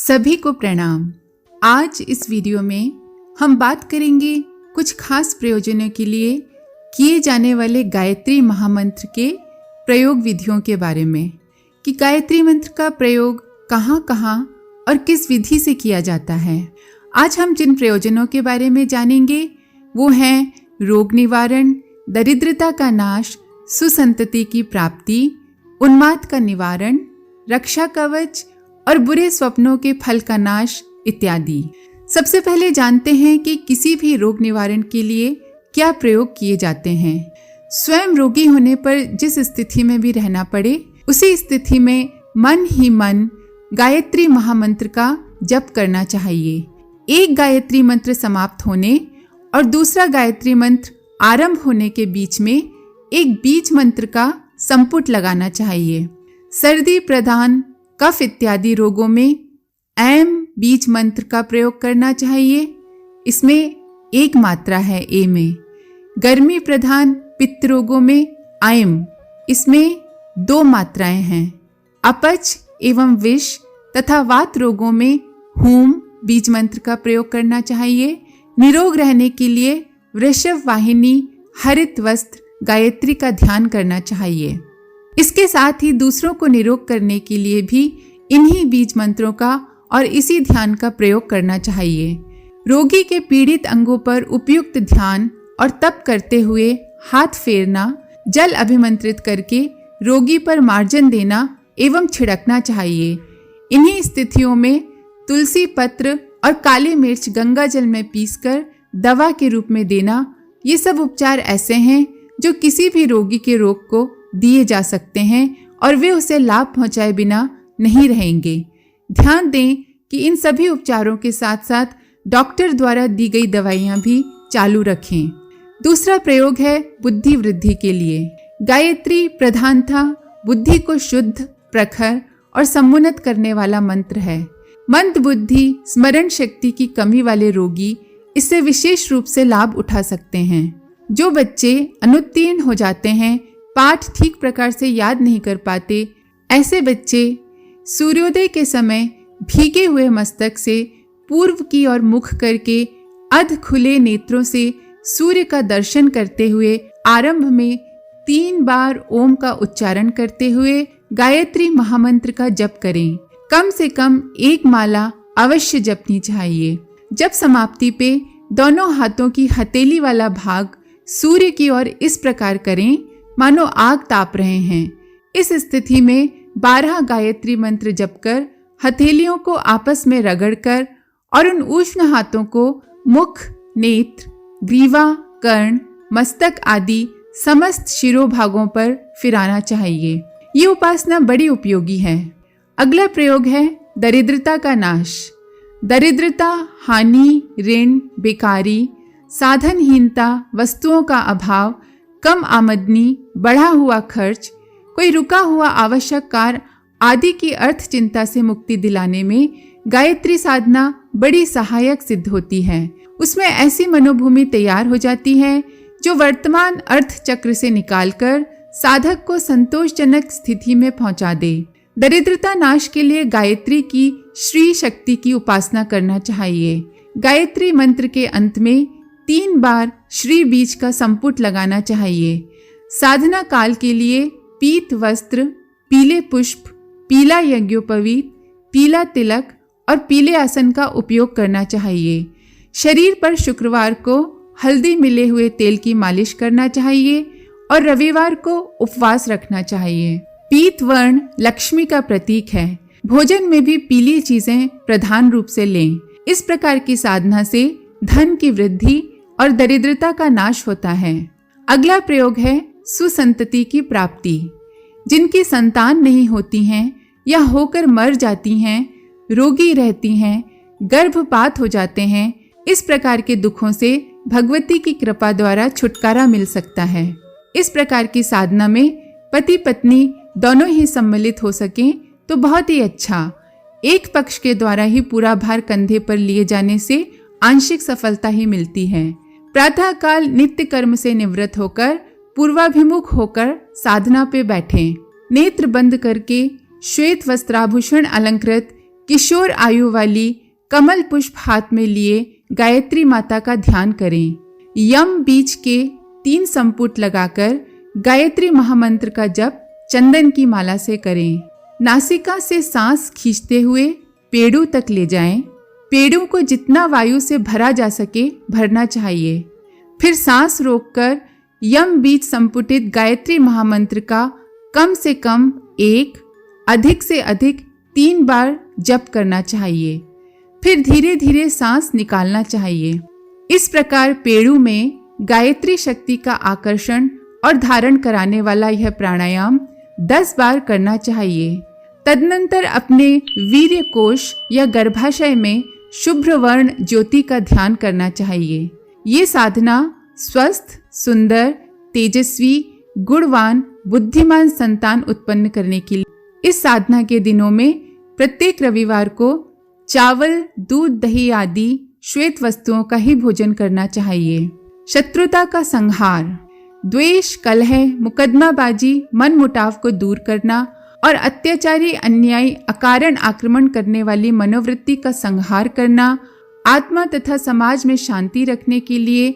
सभी को प्रणाम। आज इस वीडियो में हम बात करेंगे कुछ खास प्रयोजनों के लिए किए जाने वाले गायत्री महामंत्र के प्रयोग विधियों के बारे में कि गायत्री मंत्र का प्रयोग कहाँ कहाँ और किस विधि से किया जाता है। आज हम जिन प्रयोजनों के बारे में जानेंगे वो हैं रोग निवारण, दरिद्रता का नाश, सुसंतति की प्राप्ति, उन्माद का निवारण, रक्षा कवच और बुरे स्वप्नों के फल का नाश इत्यादि। सबसे पहले जानते हैं कि किसी भी रोग निवारण के लिए क्या प्रयोग किए जाते हैं। स्वयं रोगी होने पर जिस स्थिति में भी रहना पड़े उसी स्थिति में मन ही मन गायत्री महामंत्र का जप करना चाहिए। एक गायत्री मंत्र समाप्त होने और दूसरा गायत्री मंत्र आरंभ होने के बीच में एक बीज मंत्र का संपुट लगाना चाहिए। सर्दी प्रदान, कफ इत्यादि रोगों में ऐम बीज मंत्र का प्रयोग करना चाहिए। इसमें एक मात्रा है ए में। गर्मी प्रधान पित्त रोगों में ऐम, इसमें 2 मात्राएं हैं। अपच एवं विष तथा वात रोगों में हूम बीज मंत्र का प्रयोग करना चाहिए। निरोग रहने के लिए वृषभ वाहिनी हरित वस्त्र गायत्री का ध्यान करना चाहिए। इसके साथ ही दूसरों को निरोग करने के लिए भी इन्हीं बीज मंत्रों का और इसी ध्यान का प्रयोग करना चाहिए। रोगी के पीड़ित अंगों पर उपयुक्त ध्यान और तप करते हुए हाथ फेरना, जल अभिमंत्रित करके रोगी पर मार्जन देना एवं छिड़कना चाहिए। इन्हीं स्थितियों में तुलसी पत्र और काली मिर्च गंगा जल में पीसकर दवा के रूप में देना, ये सब उपचार ऐसे हैं जो किसी भी रोगी के रोग को दिए जा सकते हैं और वे उसे लाभ पहुंचाए बिना नहीं रहेंगे। ध्यान दें कि इन सभी उपचारों के साथ साथ डॉक्टर द्वारा दी गई दवाइयां भी चालू रखें। दूसरा प्रयोग है बुद्धि वृद्धि के लिए। गायत्री प्रधानतः बुद्धि को शुद्ध, प्रखर और समुन्नत करने वाला मंत्र है। मंद बुद्धि, स्मरण शक्ति की कमी वाले रोगी इससे विशेष रूप से लाभ उठा सकते हैं। जो बच्चे अनुत्तीर्ण हो जाते हैं, पाठ ठीक प्रकार से याद नहीं कर पाते, ऐसे बच्चे सूर्योदय के समय भीगे हुए मस्तक से पूर्व की ओर मुख करके अध खुले नेत्रों से सूर्य का दर्शन करते हुए आरंभ में 3 बार ओम का उच्चारण करते हुए गायत्री महामंत्र का जप करें। कम से कम 1 माला अवश्य जपनी चाहिए। जब समाप्ति पे दोनों हाथों की हथेली वाला भाग सूर्य की ओर इस प्रकार करें मानो आग ताप रहे हैं। इस स्थिति में 12 गायत्री मंत्र जपकर हथेलियों को आपस में रगड़कर और उन उष्ण हाथों को मुख, नेत्र, ग्रीवा, कर्ण, मस्तक आदि समस्त शिरोभागों पर फिराना चाहिए। ये उपासना बड़ी उपयोगी है। अगला प्रयोग है दरिद्रता का नाश। दरिद्रता, हानि, ऋण, बेकारी, साधनहीनता, वस्तुओं का अभाव, कम आमदनी, बढ़ा हुआ खर्च, कोई रुका हुआ आवश्यक कार्य आदि की अर्थ चिंता से मुक्ति दिलाने में गायत्री साधना बड़ी सहायक सिद्ध होती है। उसमें ऐसी मनोभूमि तैयार हो जाती है जो वर्तमान अर्थ चक्र से निकालकर साधक को संतोषजनक स्थिति में पहुंचा दे। दरिद्रता नाश के लिए गायत्री की श्री शक्ति की उपासना करना चाहिए। गायत्री मंत्र के अंत में 3 बार श्री बीज का संपुट लगाना चाहिए। साधना काल के लिए पीत वस्त्र, पीले पुष्प, पीला यज्ञोपवीत, पीला तिलक और पीले आसन का उपयोग करना चाहिए। शरीर पर शुक्रवार को हल्दी मिले हुए तेल की मालिश करना चाहिए और रविवार को उपवास रखना चाहिए। पीत वर्ण लक्ष्मी का प्रतीक है। भोजन में भी पीली चीजें प्रधान रूप से लें। इस प्रकार की साधना से धन की वृद्धि और दरिद्रता का नाश होता है। अगला प्रयोग है सुसंतति की प्राप्ति। जिनकी संतान नहीं होती हैं या होकर मर जाती हैं, रोगी रहती हैं, गर्भपात हो जाते हैं, इस प्रकार के दुखों से भगवती की कृपा द्वारा छुटकारा मिल सकता है। इस प्रकार की साधना में पति पत्नी दोनों ही सम्मिलित हो सकें तो बहुत ही अच्छा। एक पक्ष के द्वारा ही पूरा भार कंधे पर लिए जाने से आंशिक सफलता ही मिलती है। प्रातः काल नित्य कर्म से निवृत्त होकर पूर्वाभिमुख होकर साधना पे बैठें। नेत्र बंद करके श्वेत वस्त्राभूषण अलंकृत किशोर आयु वाली कमल पुष्प हाथ में लिए गायत्री माता का ध्यान करें। यम बीज के 3 संपुट लगाकर गायत्री महामंत्र का जप चंदन की माला से करें। नासिका से सांस खींचते हुए पेड़ों तक ले जाएं। पेड़ों को जितना वायु से भरा जा सके भरना चाहिए। फिर सांस रोककर यम बीज संपुटित गायत्री महामंत्र का कम से कम 1, अधिक से अधिक 3 बार जप करना चाहिए। फिर धीरे धीरे सांस निकालना चाहिए। इस प्रकार पेड़ों में गायत्री शक्ति का आकर्षण और धारण कराने वाला यह प्राणायाम 10 बार करना चाहिए। तदनंतर अपने वीर्य कोश या गर्भाशय में शुभ्र वर्ण ज्योति का ध्यान करना चाहिए। ये साधना स्वस्थ, सुंदर, तेजस्वी, गुणवान, बुद्धिमान संतान उत्पन्न करने के लिए इस साधना के दिनों में प्रत्येक रविवार को चावल, दूध, दही आदि श्वेत वस्तुओं का ही भोजन करना चाहिए। शत्रुता का संहार, द्वेष, कलह, मुकदमाबाजी, मन मुटाव को दूर करना और अत्याचारी, अन्यायी, अकारण आक्रमण करने वाली मनोवृत्ति का संहार करना, आत्मा तथा समाज में शांति रखने के लिए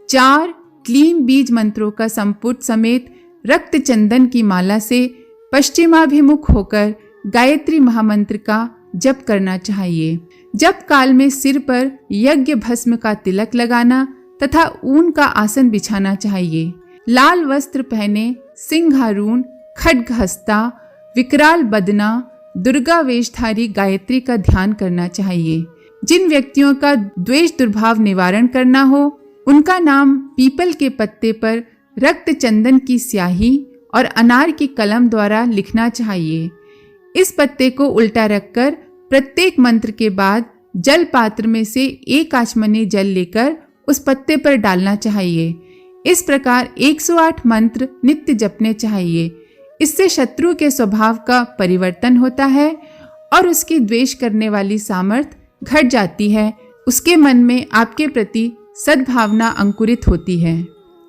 4 क्लीन बीज मंत्रों का संपुट समेत रक्त चंदन की माला से पश्चिमाभिमुख होकर गायत्री महामंत्र का जप करना चाहिए। जप काल में सिर पर यज्ञ भस्म का तिलक लगाना तथा ऊन का आसन बिछाना चाहिए। लाल वस्त्र पहने, सिंहारून, खड्ग हस्ता, विकराल बदना, दुर्गा वेशधारी गायत्री का ध्यान करना चाहिए। जिन व्यक्तियों का द्वेष दुर्भाव निवारण करना हो उनका नाम पीपल के पत्ते पर रक्त चंदन की स्याही और अनार की कलम द्वारा लिखना चाहिए। इस पत्ते को उल्टा रखकर प्रत्येक मंत्र के बाद जल पात्र में से 1 आचमनी जल लेकर उस पत्ते पर डालना चाहिए। इस प्रकार 108 मंत्र नित्य जपने चाहिए। इससे शत्रु के स्वभाव का परिवर्तन होता है और उसकी द्वेष करने वाली सामर्थ्य घट जाती है। उसके मन में आपके प्रति सद्भावना अंकुरित होती है।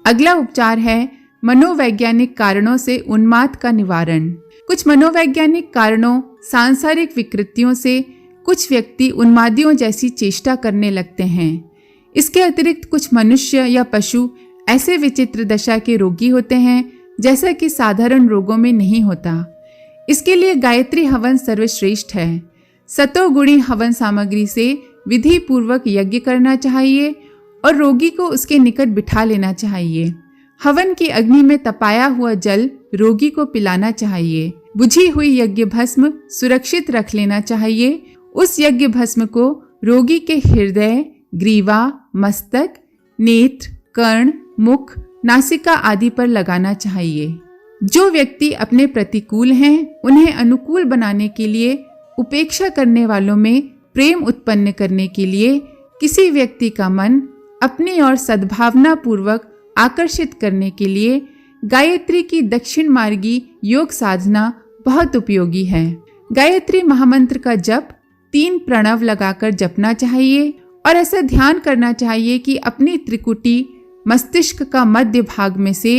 अगला उपचार है मनोवैज्ञानिक कारणों से उन्माद का निवारण। कुछ मनोवैज्ञानिक कारणों, सांसारिक विकृतियों से कुछ व्यक्ति उन्मादियों जैसी चेष्टा करने लगते हैं। इसके अतिरिक्त कुछ मनुष्य या पशु ऐसे विचित्र दशा के रोगी होते हैं जैसा कि साधारण रोगों में नहीं होता। इसके लिए गायत्री हवन सर्वश्रेष्ठ है। सतोगुणी हवन सामग्री से विधि पूर्वक यज्ञ करना चाहिए और रोगी को उसके निकट बिठा लेना चाहिए। हवन की अग्नि में तपाया हुआ जल रोगी को पिलाना चाहिए। बुझी हुई यज्ञ भस्म सुरक्षित रख लेना चाहिए। उस यज्ञ भस्म को रोगी के हृदय, ग्रीवा, मस्तक, नेत्र, कर्ण, मुख, नासिका आदि पर लगाना चाहिए। जो व्यक्ति अपने प्रतिकूल हैं उन्हें अनुकूल बनाने के लिए, उपेक्षा करने वालों में प्रेम उत्पन्न करने के लिए, किसी व्यक्ति का मन अपनी ओर सद्भावना पूर्वक आकर्षित करने के लिए गायत्री की दक्षिण मार्गी योग साधना बहुत उपयोगी है। गायत्री महामंत्र का जप 3 प्रणव लगाकर जपना चाहिए और ऐसा ध्यान करना चाहिए कि अपनी त्रिकुटी मस्तिष्क का मध्य भाग में से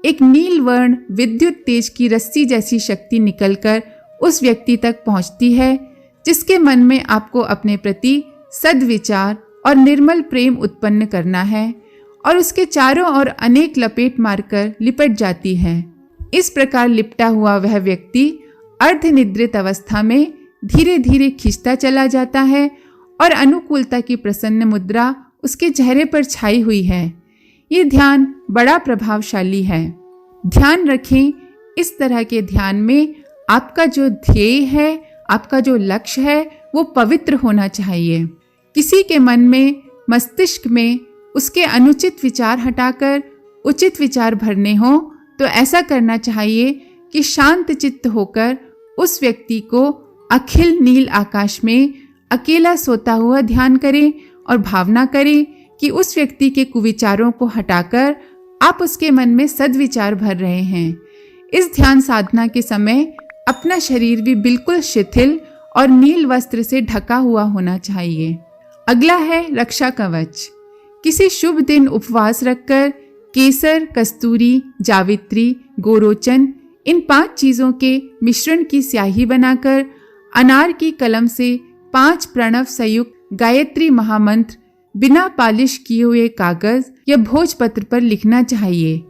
एक नील वर्ण विद्युत तेज की रस्सी जैसी शक्ति निकलकर उस व्यक्ति तक पहुंचती है जिसके मन में आपको अपने प्रति सद्विचार और निर्मल प्रेम उत्पन्न करना है और उसके चारों ओर अनेक लपेट मारकर लिपट जाती है। इस प्रकार लिपटा हुआ वह व्यक्ति अर्धनिद्रित अवस्था में धीरे धीरे खिंचता चला जाता है और अनुकूलता की प्रसन्न मुद्रा उसके चेहरे पर छाई हुई है। ये ध्यान बड़ा प्रभावशाली है। ध्यान रखें, इस तरह के ध्यान में आपका जो ध्येय है, आपका जो लक्ष्य है, वो पवित्र होना चाहिए। किसी के मन में, मस्तिष्क में उसके अनुचित विचार हटाकर उचित विचार भरने हो तो ऐसा करना चाहिए कि शांत चित्त होकर उस व्यक्ति को अखिल नील आकाश में अकेला सोता हुआ ध्यान करें और भावना करें कि उस व्यक्ति के कुविचारों को हटाकर आप उसके मन में सद्विचार भर रहे हैं। इस ध्यान साधना के समय अपना शरीर भी बिल्कुल शिथिल और नील वस्त्र से ढका हुआ होना चाहिए। अगला है रक्षा कवच। किसी शुभ दिन उपवास रखकर केसर, कस्तूरी, जावित्री, गोरोचन इन 5 चीजों के मिश्रण की स्याही बनाकर अनार की कलम से 5 प्रणव संयुक्त गायत्री महामंत्र बिना पॉलिश किए हुए कागज या भोजपत्र पर लिखना चाहिए।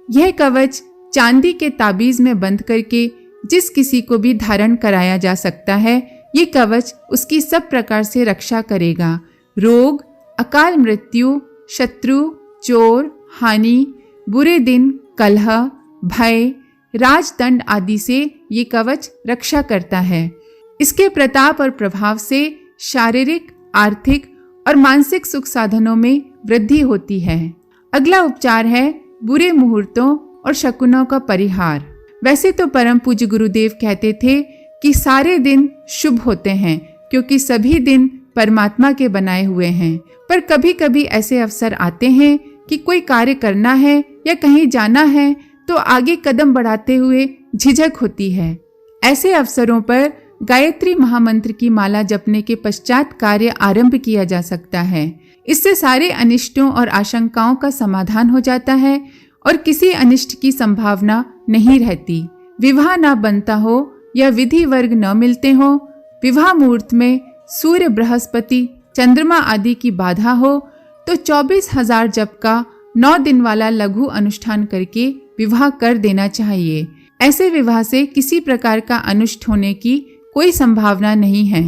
यह कवच चांदी के ताबीज में बंद करके जिस किसी को भी धारण कराया जा सकता है। ये कवच उसकी सब प्रकार से रक्षा करेगा। रोग, अकाल मृत्यु, शत्रु, चोर, हानि, बुरे दिन, कलह, भय, राजदंड आदि से ये कवच रक्षा करता है। इसके प्रताप और प्रभाव से शारीरिक, आर्थिक और मानसिक सुख साधनों में वृद्धि होती है। अगला उपचार है बुरे मुहूर्तों और शकुनों का परिहार। वैसे तो परम पूज्य गुरुदेव कहते थे कि सारे दिन शुभ होते हैं क्योंकि सभी दिन परमात्मा के बनाए हुए हैं, पर कभी कभी ऐसे अवसर आते हैं कि कोई कार्य करना है या कहीं जाना है तो आगे कदम बढ़ाते हुए झिझक होती है। ऐसे अवसरों पर गायत्री महामंत्र की माला जपने के पश्चात कार्य आरंभ किया जा सकता है। इससे सारे अनिष्टों और आशंकाओं का समाधान हो जाता है और किसी अनिष्ट की संभावना नहीं रहती। विवाह ना बनता हो या विधि वर्ग न मिलते हो, विवाह मुहूर्त में सूर्य, बृहस्पति, चंद्रमा आदि की बाधा हो तो 24,000 जप का 9 दिन वाला लघु अनुष्ठान करके विवाह कर देना चाहिए। ऐसे विवाह से किसी प्रकार का अनिष्ट होने की कोई संभावना नहीं है।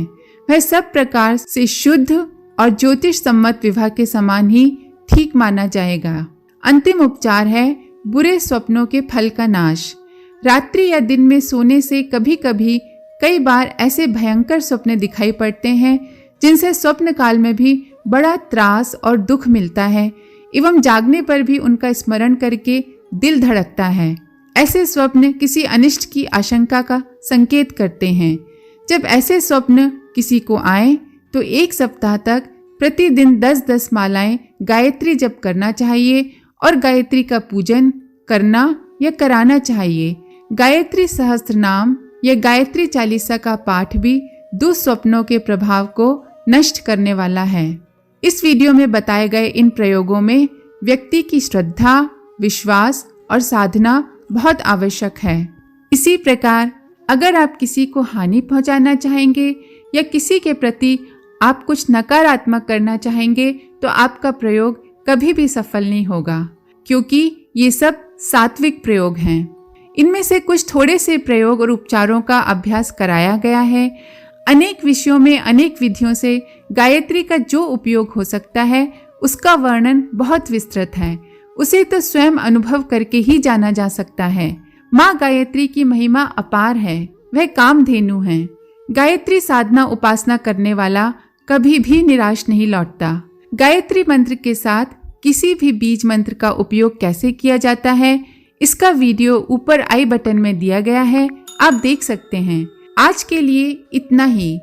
वह सब प्रकार से शुद्ध और ज्योतिष सम्मत विवाह के समान ही ठीक माना जाएगा। अंतिम उपचार है बुरे स्वप्नों के फल का नाश। रात्रि या दिन में सोने से कभी कभी कई बार ऐसे भयंकर स्वप्न दिखाई पड़ते हैं जिनसे स्वप्न काल में भी बड़ा त्रास और दुख मिलता है एवं जागने पर भी उनका स्मरण करके दिल धड़कता है। ऐसे स्वप्न किसी अनिष्ट की आशंका का संकेत करते हैं। जब ऐसे स्वप्न किसी को आए तो 1 सप्ताह तक प्रतिदिन 10-10 मालाएं गायत्री जप करना चाहिए और गायत्री का पूजन करना या कराना चाहिए। गायत्री सहस्त्र नाम या गायत्री चालीसा का पाठ भी दुस्वप्नों के प्रभाव को नष्ट करने वाला है। इस वीडियो में बताए गए इन प्रयोगों में व्यक्ति की श्रद्धा, विश्वास और साधना बहुत आवश्यक है। इसी प्रकार अगर आप किसी को हानि पहुंचाना चाहेंगे या किसी के प्रति आप कुछ नकारात्मक करना चाहेंगे तो आपका प्रयोग कभी भी सफल नहीं होगा, क्योंकि ये सब सात्विक प्रयोग हैं। इनमें से कुछ थोड़े से प्रयोग और उपचारों का अभ्यास कराया गया है। अनेक विषयों में अनेक विधियों से गायत्री का जो उपयोग हो सकता है उसका वर्णन बहुत विस्तृत है। उसे तो स्वयं अनुभव करके ही जाना जा सकता है। माँ गायत्री की महिमा अपार है। वह कामधेनु है। गायत्री साधना उपासना करने वाला कभी भी निराश नहीं लौटता। गायत्री मंत्र के साथ किसी भी बीज मंत्र का उपयोग कैसे किया जाता है, इसका वीडियो ऊपर आई बटन में दिया गया है, आप देख सकते हैं। आज के लिए इतना ही।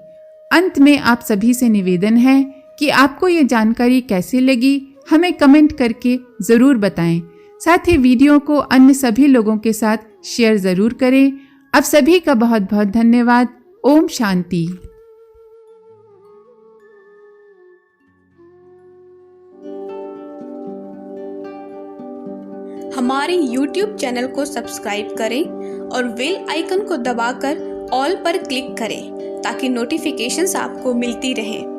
अंत में आप सभी से निवेदन है कि आपको ये जानकारी कैसी लगी हमें कमेंट करके जरूर बताएं। साथ ही वीडियो को अन्य सभी लोगों के साथ शेयर जरूर करें। आप सभी का बहुत बहुत धन्यवाद। ओम शांति। हमारे YouTube चैनल को सब्सक्राइब करें और बेल आइकन को दबाकर ऑल पर क्लिक करें ताकि नोटिफिकेशंस आपको मिलती रहें।